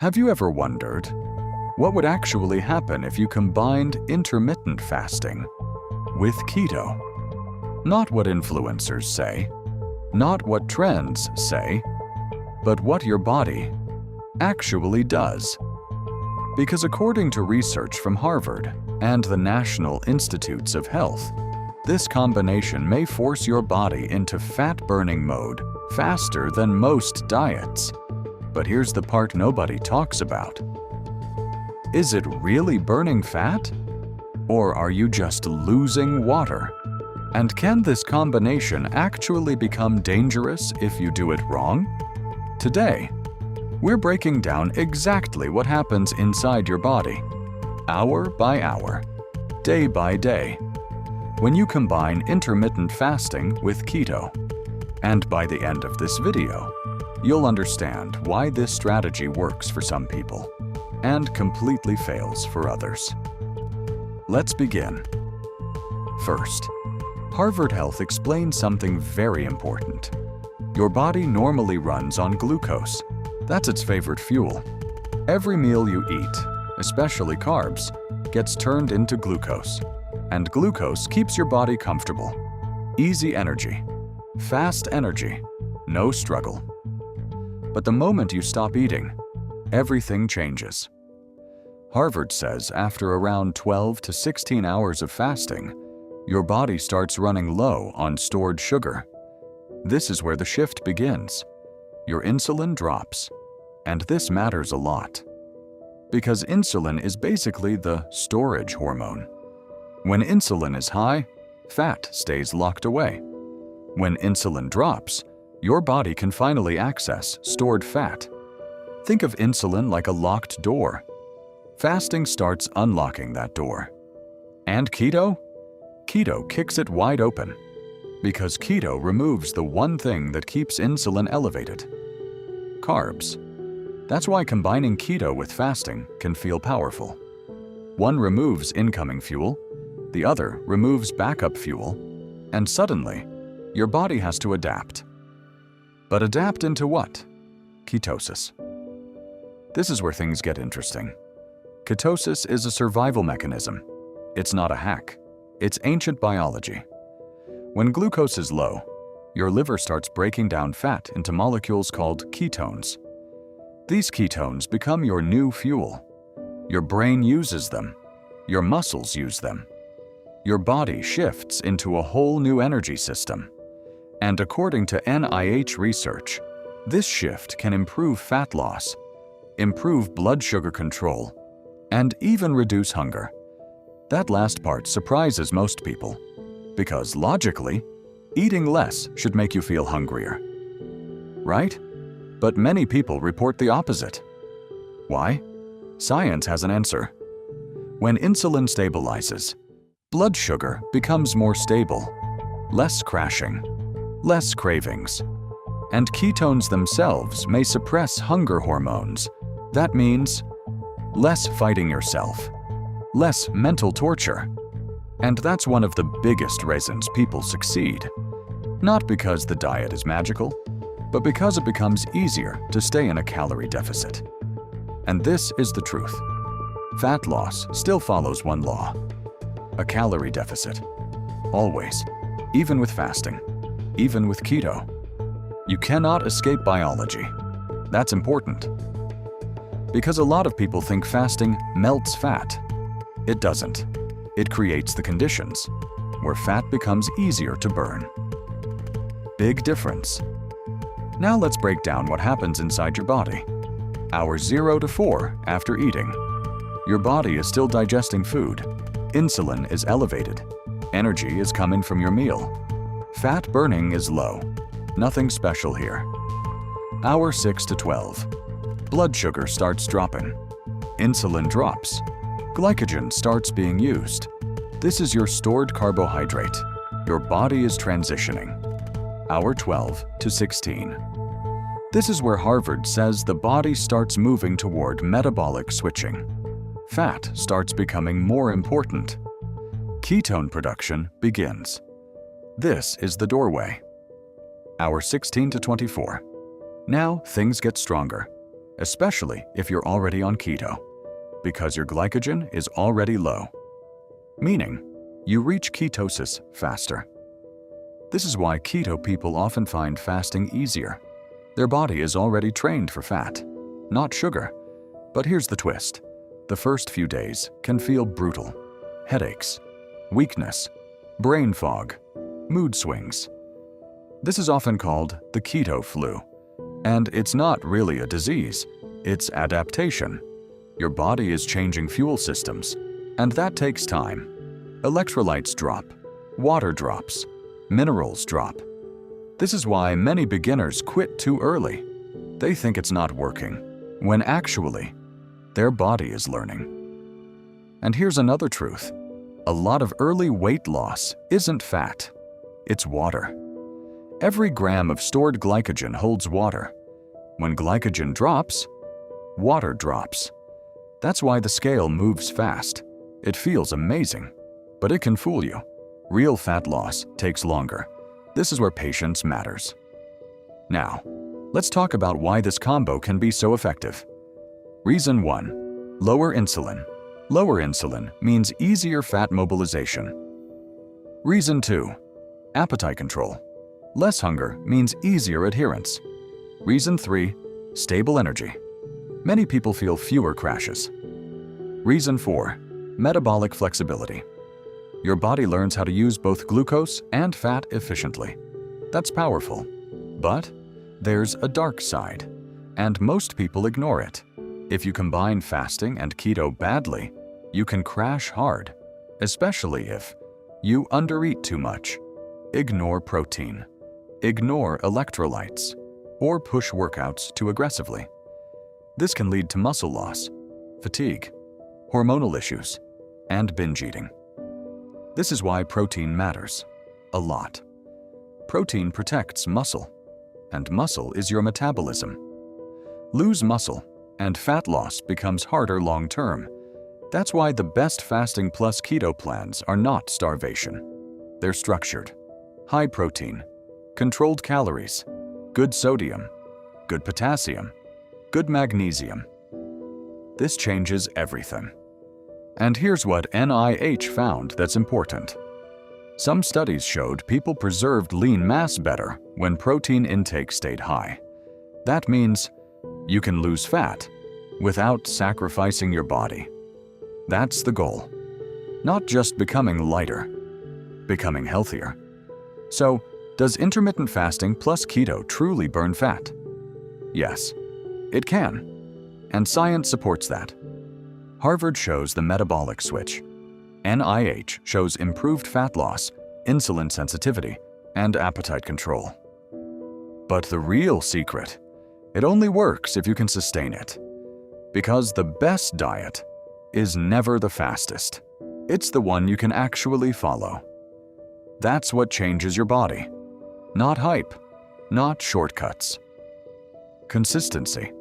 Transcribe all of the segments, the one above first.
Have you ever wondered what would actually happen if you combined intermittent fasting with keto? Not what influencers say, not what trends say, but what your body actually does. Because according to research from Harvard and the National Institutes of Health, this combination may force your body into fat-burning mode faster than most diets. But here's the part nobody talks about. Is it really burning fat? Or are you just losing water? And can this combination actually become dangerous if you do it wrong? Today, we're breaking down exactly what happens inside your body, hour by hour, day by day, when you combine intermittent fasting with keto. And by the end of this video, you'll understand why this strategy works for some people and completely fails for others. Let's begin. First, Harvard Health explains something very important. Your body normally runs on glucose. That's its favorite fuel. Every meal you eat, especially carbs, gets turned into glucose. And glucose keeps your body comfortable. Easy energy. Fast energy. No struggle. But the moment you stop eating, everything changes. Harvard says after around 12 to 16 hours of fasting, your body starts running low on stored sugar. This is where the shift begins. Your insulin drops. And this matters a lot. Because insulin is basically the storage hormone. When insulin is high, fat stays locked away. When insulin drops, your body can finally access stored fat. Think of insulin like a locked door. Fasting starts unlocking that door. And keto? Keto kicks it wide open. Because keto removes the one thing that keeps insulin elevated: carbs. That's why combining keto with fasting can feel powerful. One removes incoming fuel, the other removes backup fuel, and suddenly, your body has to adapt. But adapt into what? Ketosis. This is where things get interesting. Ketosis is a survival mechanism. It's not a hack. It's ancient biology. When glucose is low, your liver starts breaking down fat into molecules called ketones. These ketones become your new fuel. Your brain uses them. Your muscles use them. Your body shifts into a whole new energy system. And according to NIH Research, this shift can improve fat loss, improve blood sugar control, and even reduce hunger. That last part surprises most people, because logically, eating less should make you feel hungrier. Right? But many people report the opposite. Why? Science has an answer. When insulin stabilizes, blood sugar becomes more stable, less crashing, less cravings. And ketones themselves may suppress hunger hormones. That means less fighting yourself, less mental torture. And that's one of the biggest reasons people succeed. Not because the diet is magical, but because it becomes easier to stay in a calorie deficit. And this is the truth. Fat loss still follows one law: a calorie deficit. Always. Even with fasting. Even with keto. You cannot escape biology. That's important. Because a lot of people think fasting melts fat. It doesn't. It creates the conditions where fat becomes easier to burn. Big difference. Now let's break down what happens inside your body. Hours 0 to 4 after eating. Your body is still digesting food. Insulin is elevated. Energy is coming from your meal. Fat burning is low. Nothing special here. Hour 6 to 12. Blood sugar starts dropping. Insulin drops. Glycogen starts being used. This is your stored carbohydrate. Your body is transitioning. Hour 12 to 16. This is where Harvard says the body starts moving toward metabolic switching. Fat starts becoming more important. Ketone production begins. This is the doorway. Hour 16 to 24. Now things get stronger. especially if you're already on keto, because your glycogen is already low, meaning you reach ketosis faster. This is why keto people often find fasting easier. Their body is already trained for fat, not sugar. But here's the twist. The first few days can feel brutal. Headaches, weakness, brain fog, mood swings. This is often called the keto flu. And it's not really a disease, it's adaptation. Your body is changing fuel systems, and that takes time. Electrolytes drop, water drops, minerals drop. This is why many beginners quit too early. They think it's not working, when actually, their body is learning. And here's another truth. A lot of early weight loss isn't fat, it's water. Every gram of stored glycogen holds water. When glycogen drops, water drops. That's why the scale moves fast. It feels amazing, but it can fool you. Real fat loss takes longer. This is where patience matters. Now, let's talk about why this combo can be so effective. Reason 1. Lower insulin. Lower insulin means easier fat mobilization. Reason 2. Appetite control. Less hunger means easier adherence. Reason 3. Stable energy. Many people feel fewer crashes. Reason 4. Metabolic flexibility. Your body learns how to use both glucose and fat efficiently. That's powerful. But there's a dark side, and most people ignore it. If you combine fasting and keto badly, you can crash hard, especially if you undereat too much, ignore protein, ignore electrolytes, or push workouts too aggressively. This can lead to muscle loss, fatigue, hormonal issues, and binge eating. This is why protein matters a lot. Protein protects muscle, and muscle is your metabolism. Lose muscle, and fat loss becomes harder long-term. That's why the best fasting plus keto plans are not starvation. They're structured, high protein, controlled calories, good sodium, good potassium, good magnesium. This changes everything. And here's what NIH found that's important. Some studies showed people preserved lean mass better when protein intake stayed high. That means you can lose fat without sacrificing your body. That's the goal. Not just becoming lighter, becoming healthier. So, does intermittent fasting plus keto truly burn fat? Yes, it can. And science supports that. Harvard shows the metabolic switch. NIH shows improved fat loss, insulin sensitivity, and appetite control. But the real secret, it only works if you can sustain it. Because the best diet is never the fastest. It's the one you can actually follow. That's what changes your body. Not hype, not shortcuts. Consistency.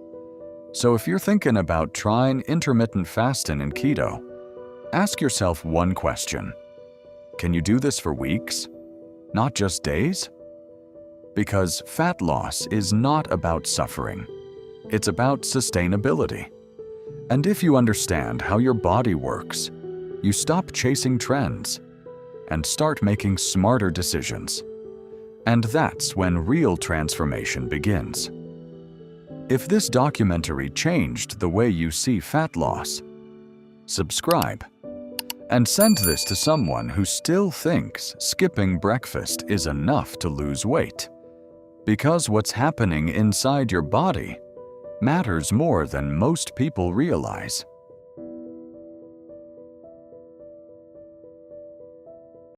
So if you're thinking about trying intermittent fasting and keto, ask yourself one question. Can you do this for weeks? Not just days? Because fat loss is not about suffering. It's about sustainability. And if you understand how your body works, you stop chasing trends and start making smarter decisions. And that's when real transformation begins. If this documentary changed the way you see fat loss, subscribe and send this to someone who still thinks skipping breakfast is enough to lose weight. Because what's happening inside your body matters more than most people realize.